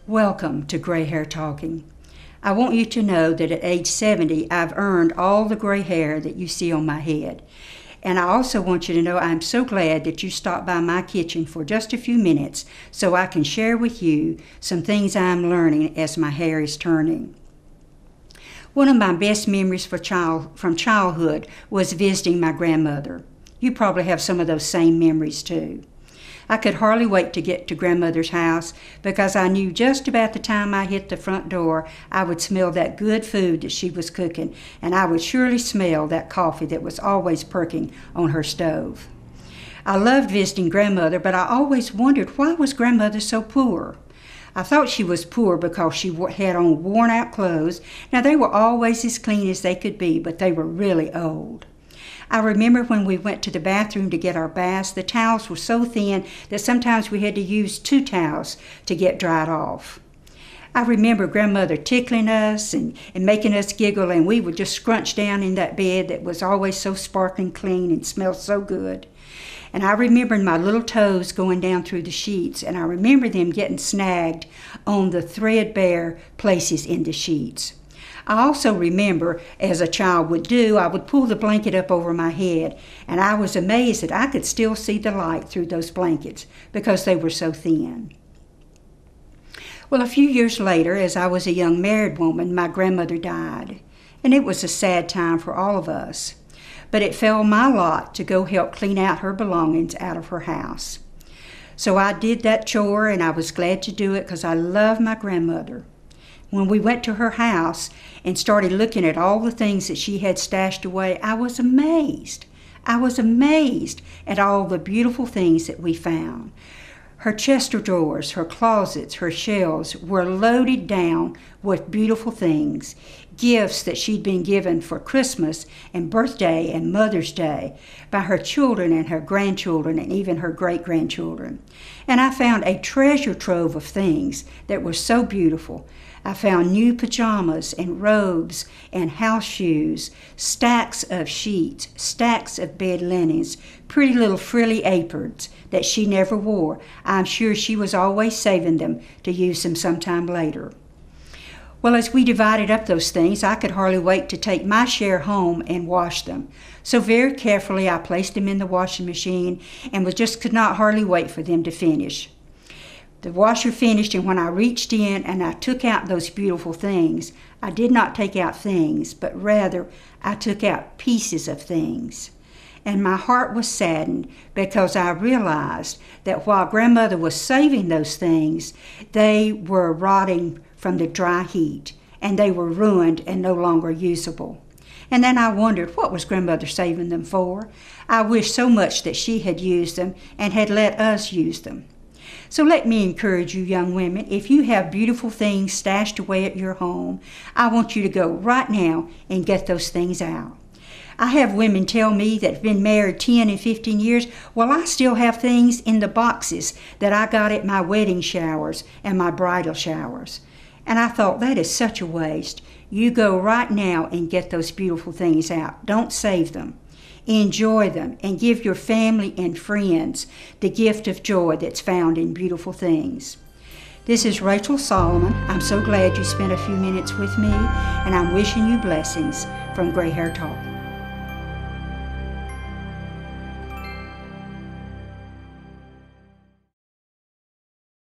Welcome to Gray Hair Talking. I want you to know that at age 70, I've earned all the gray hair that you see on my head. And I also want you to know I'm so glad that you stopped by my kitchen for just a few minutes so I can share with you some things I'm learning as my hair is turning. One of my best memories from childhood was visiting my grandmother. You probably have some of those same memories too. I could hardly wait to get to grandmother's house because I knew just about the time I hit the front door, I would smell that good food that she was cooking, and I would surely smell that coffee that was always perking on her stove. I loved visiting grandmother, but I always wondered, why was grandmother so poor? I thought she was poor because she had on worn-out clothes. Now, they were always as clean as they could be, but they were really old. I remember when we went to the bathroom to get our baths, the towels were so thin that sometimes we had to use 2 towels to get dried off. I remember grandmother tickling us and making us giggle, and we would just scrunch down in that bed that was always so sparkling clean and smelled so good. And I remember my little toes going down through the sheets, and I remember them getting snagged on the threadbare places in the sheets. I also remember, as a child would do, I would pull the blanket up over my head, and I was amazed that I could still see the light through those blankets because they were so thin. Well, a few years later, as I was a young married woman, my grandmother died, and it was a sad time for all of us. But it fell on my lot to go help clean out her belongings out of her house. So I did that chore, and I was glad to do it because I love my grandmother. When we went to her house and started looking at all the things that she had stashed away, I was amazed. I was amazed at all the beautiful things that we found. Her chest of drawers, her closets, her shelves were loaded down with beautiful things, gifts that she'd been given for Christmas and birthday and Mother's Day by her children and her grandchildren and even her great-grandchildren. And I found a treasure trove of things that were so beautiful. I found new pajamas and robes and house shoes, stacks of sheets, stacks of bed linens, pretty little frilly aprons that she never wore. I'm sure she was always saving them to use them sometime later. Well, as we divided up those things, I could hardly wait to take my share home and wash them. So very carefully I placed them in the washing machine and could not hardly wait for them to finish. The washer finished, and when I reached in and I took out those beautiful things, I did not take out things, but rather I took out pieces of things. And my heart was saddened because I realized that while grandmother was saving those things, they were rotting from the dry heat, and they were ruined and no longer usable. And then I wondered, what was grandmother saving them for? I wished so much that she had used them and had let us use them. So let me encourage you young women, if you have beautiful things stashed away at your home, I want you to go right now and get those things out. I have women tell me that have been married 10 and 15 years, well, I still have things in the boxes that I got at my wedding showers and my bridal showers. And I thought, that is such a waste. You go right now and get those beautiful things out. Don't save them. Enjoy them and give your family and friends the gift of joy that's found in beautiful things. This is Rachel Solomon. I'm so glad you spent a few minutes with me, and I'm wishing you blessings from Gray Hair Talk.